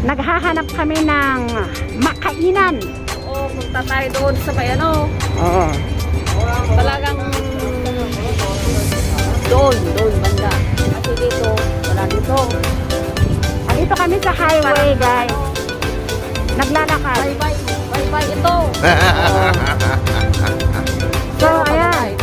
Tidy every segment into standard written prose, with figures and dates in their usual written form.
naghahanap kami ng makainan. Oo, punta tayo doon sa may ano. Oo. Talagang doon banda. Kasi dito, wala dito. Dito kami sa highway, guys. Naglalakad. Bye-bye ito. So, ayan.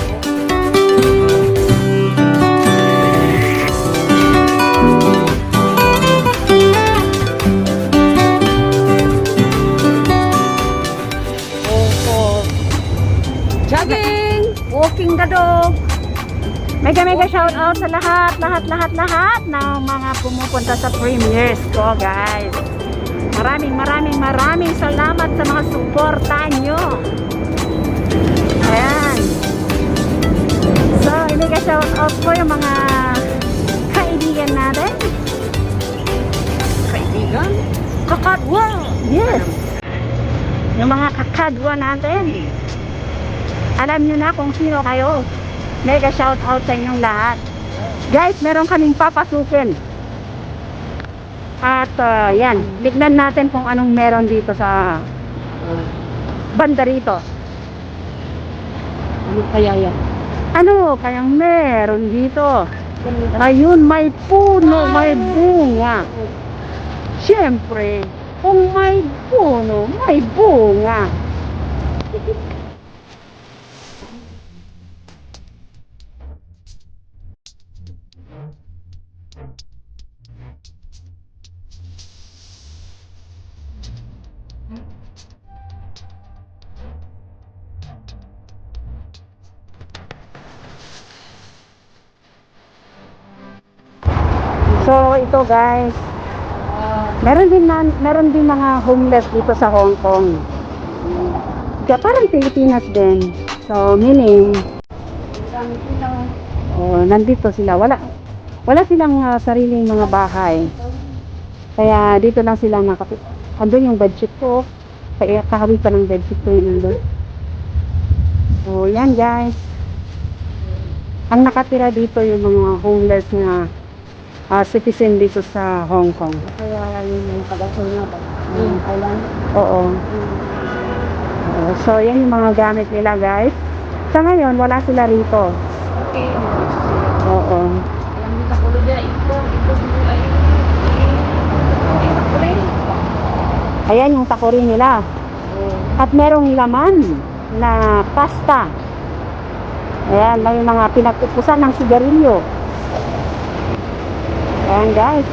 Jogging! Walking the dog. Mega shout out sa lahat ng mga pumupunta sa premieres ko, guys. Maraming salamat sa mga suporta nyo. Ayan. So, mega shout out po yung mga kaibigan natin. Kaibigan? Kakadwa. Yes. Yung mga kakadwa natin. Alam nyo na kung sino kayo. Mega shout out sa inyong lahat. Guys, meron kaming papasukin. At yan, tignan natin kung anong meron dito sa banda rito. Ano kaya yan? Ano kayang meron dito? Ayun, may puno, may bunga. Siyempre, kung may puno, may bunga. So ito, guys, meron din mga homeless dito sa Hong Kong. Kaya parang Pilipinas din. So meaning nandito sila, wala silang sariling mga bahay. Kaya dito lang sila andun yung bedsheet ko. Kaya kakabit pa ng bedsheet ko yun nandun. So yan, guys, ang nakatira dito yung mga homeless na citizen dito sa Hong Kong. Kaya yun yung taga-sol na ba? Thailand? Oo. So yan yung mga gamit nila, guys. Sa ngayon, wala sila rito. Okay. Oo. Alam mo sa kulo dyan, ito ay Ayan yung takori nila. At merong laman na pasta. Ayan, may mga pinag-upusan ng sigarilyo. Ayan, guys.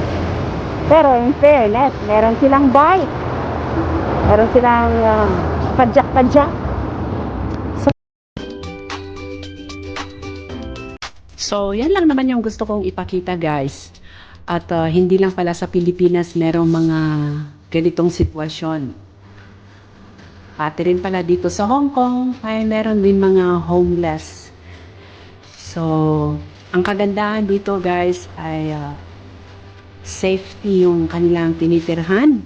Pero in fairness, meron silang bike. Meron silang padyak-padyak. So, yan lang naman yung gusto kong ipakita, guys. At hindi lang pala sa Pilipinas merong mga ganitong sitwasyon. Pati rin pala dito sa Hong Kong ay meron din mga homeless. So, ang kagandahan dito, guys, ay safety yung kanilang tinitirhan.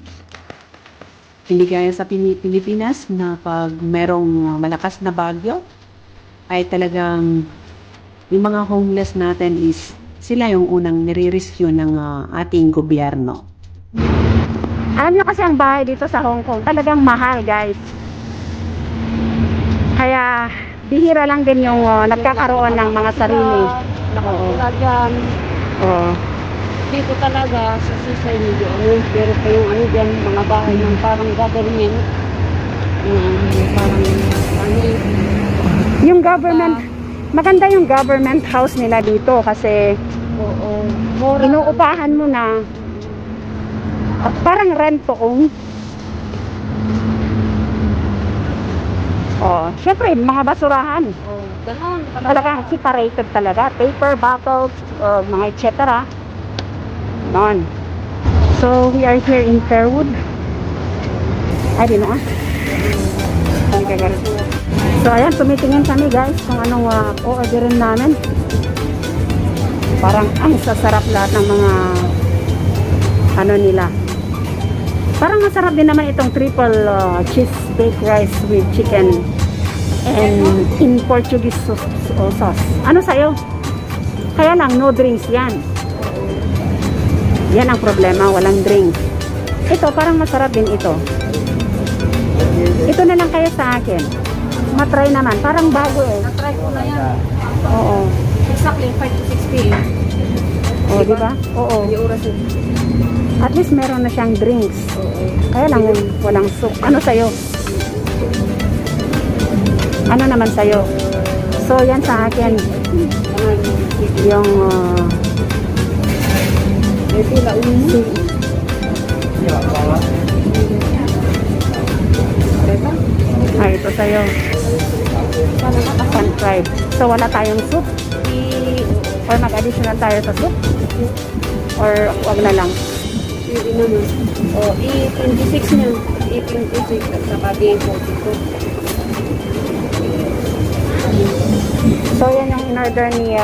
Hindi gaya sa Pilipinas na pag merong malakas na bagyo, ay talagang yung mga homeless natin is sila yung unang nire-rescue ng ating gobyerno. Alam nyo kasi ang bahay dito sa Hong Kong talagang mahal, guys. Kaya bihira lang din yung nagkakaroon ng mga sarili. Nakatula dyan. Oo. Dito talaga sa sisay medyo pero pa yung dyan, mga bahay ng parang government. Parang Yung government, maganda yung government house nila dito kasi inuupahan mo na parang rent to own. Syempre, mga basurahan. Ganon. Talagang separated talaga. Paper, bottles, mga etc. Non. So, we are here in Fairwood. Ay, di na So, ayan, tumitingin kami, guys, kung anong orderin namin. Parang ang sasarap lahat ng mga ano nila. Parang masarap din naman itong triple cheese baked rice with chicken and in Portuguese sauce. Ano sa'yo? Kaya lang, no drinks yan. Yan ang problema, walang drinks. Ito Ito, parang masarap din ito. Ito na lang kayo sa akin. Matry naman. Parang bago eh. Na-try ko na yan. Oo. Exactly 5 to 6 p.m. O, di ba? Oo. Hindi oras yun. At least meron na siyang drinks. Oo. Kaya lang walang soup. Ano sa'yo? Ano naman sa'yo? So, yan sa akin. Yung May pila ulo. ito sa'yo. Pan-fried. So, wala tayong soup? Or mag-additional tayo sa soup? Or wag na lang? Hindi naman. O, E26 niya. E26 at saka D42. So, yan yung in-order ni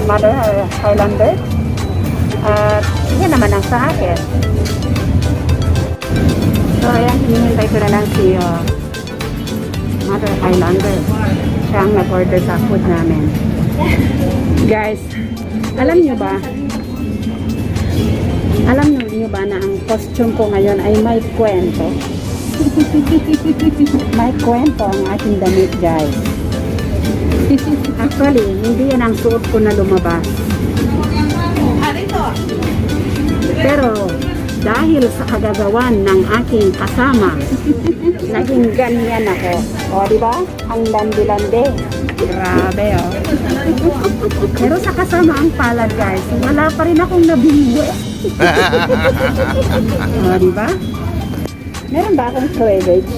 Mother Highlander. At yan naman ang sa akin. So, ayan, hinihintay ko na lang si Mother Highlander. Siya ang nag-order sa food namin. Guys, alam nyo ba? Alam nyo ba na ang costume ko ngayon ay may kwento? May kwento ang aking damit, guys. Actually, hindi yan ang suot ko na lumabas. Pero, dahil sa kagagawan ng aking kasama, naging ganyan ako. O, di ba? Ang landi-landi. Grabe, oh. Pero sa kasama ang palad, guys, wala pa rin akong nabingwe. O, di ba? Meron ba akong cleavage?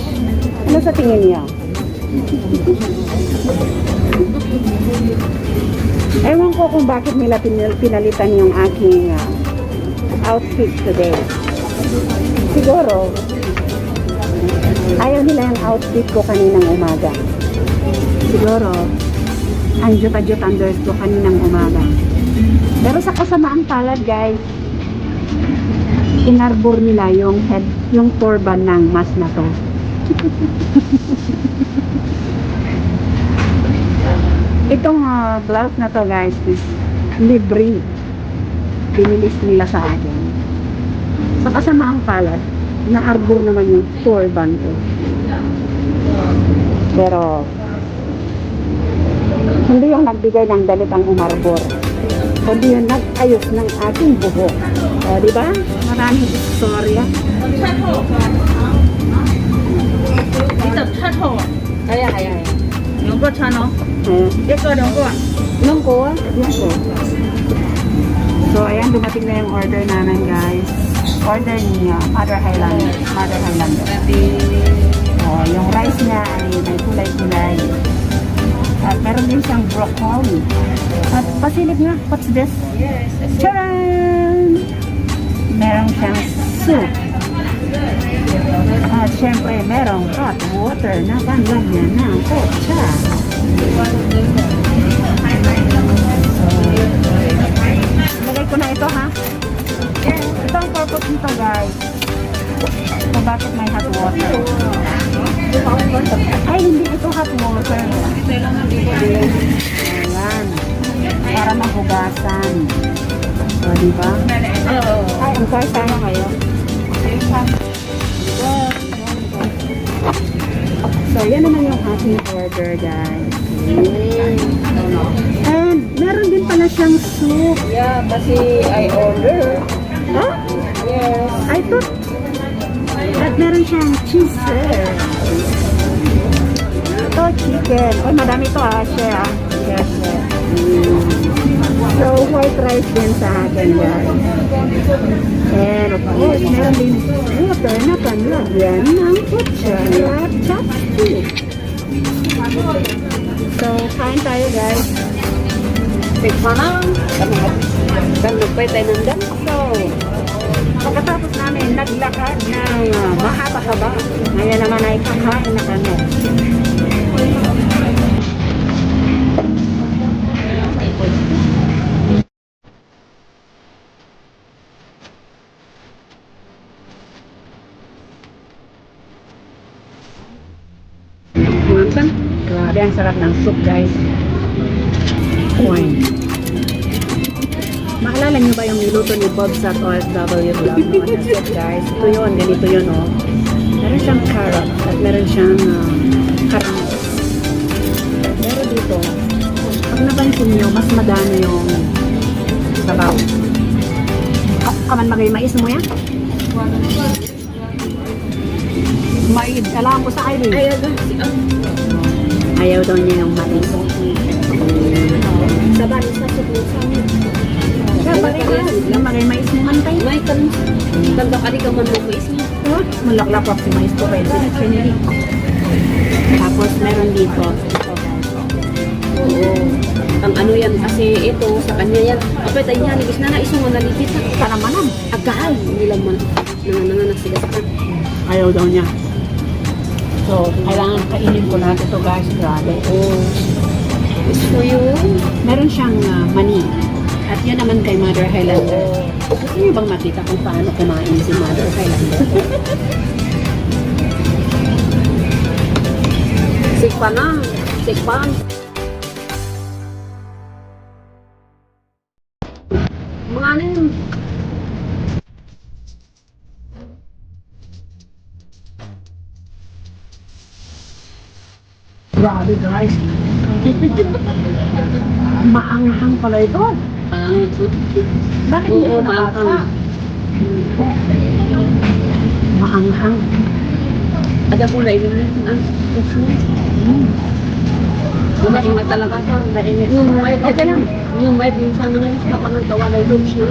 Ano sa tingin niyo? Ewan ko kung bakit nila pinalitan yung aking outfit today. Siguro, ayaw nila yung outfit ko kaninang umaga. Siguro, ang juta-jutanders ko kaninang umaga. Pero sa kasamaang palad, guys, inarbor nila yung head, yung turban ng mas na to. Itong blouse na to, guys, is libre. Binilis nila sa akin. Sa kasamaang palad, na-arbor naman yung turban ko. Pero, hindi yung nagbigay ng dalit ang umarbor. Kundi yung nag-ayos ng aking buhok. O, di ba? Maraming istorya. Kaya. 两个穿哦， Eh, 一个两个。 Nung ko, yan po. So, ayan, dumating na yung order namin, guys. Order niya, Mother Highlander. Mother Highlander. Oh, yung rice niya ay may kulay-kulay. At meron din siyang broccoli. At pasilip nga, what's this? yes. Charan! Meron siyang soup. At syempre, merong hot water na panlagyan ng kotsa. Lagay ko na ito, ha? Ito ang purpose nito, guys. Kung bakit may hot water. Ay, hindi ito hot water. Ayan. Para mahugasan. O, diba? Ay, ang sorry tayo ngayon. So, yan naman yung ating order, guys. And, meron din pala siyang soup. Yeah, kasi I order. Huh? Yes. I thought, at meron siyang cheese, sir. Ito, chicken. Oh, madami ito, share, ah. Yes, sir. So, white rice din sa akin, guys. And, of course, meron din water na panlagyan ng kutsara at chopstick. So, kain tayo, guys. Tikma na. Nagpay tayo ng dan. So, pagkatapos namin naglakad ng mahaba-haba, ngayon naman ay kakain na kami. Grabe, ang sarap ng soup, guys. Wine. Maalala niyo ba yung niluto ni Bob sa OFW vlog no? Guys, ito yun, ganito yun, oh. Meron siyang carrot at meron siyang karamos. Pero dito, pag napansin niyo, mas madami yung sabaw. Kaman magay mais mo yan? Mais, alam ko sa Irene. Ayaw daw niya yung mais. Sa bali sa subusan. Siya, balik na. Yung magay mais mo man tayo. May kan kali ka man mo is mo. Mulaklak si mais ko pwede na chinili. Tapos meron dito. Ito guys. Oo. Ang ano yan kasi ito sa kanya yan. Apay tayo niya nigis na iso mo naligit na. Karamanan. Agay nila man nananganak sila sa kan. Ayaw daw niya. So, kailangan kainin ko lahat ito guys. Grabe. Oh. Gusto yun. Meron siyang mani. At yun naman kay Mother Highlander. Gusto niyo bang makita kung paano kumain si Mother Highlander? Sikpan na. Sikpan. Mga ano yun? Grabe guys. Maanghang pala ito. Bakit hindi Oo, ko nakasa? maanghang. Maanghang. Ada pula ini ah. Dumating na talaga sa nainit. Yung may okay lang. Yung may pinsan na kapag nagtawala yung siya.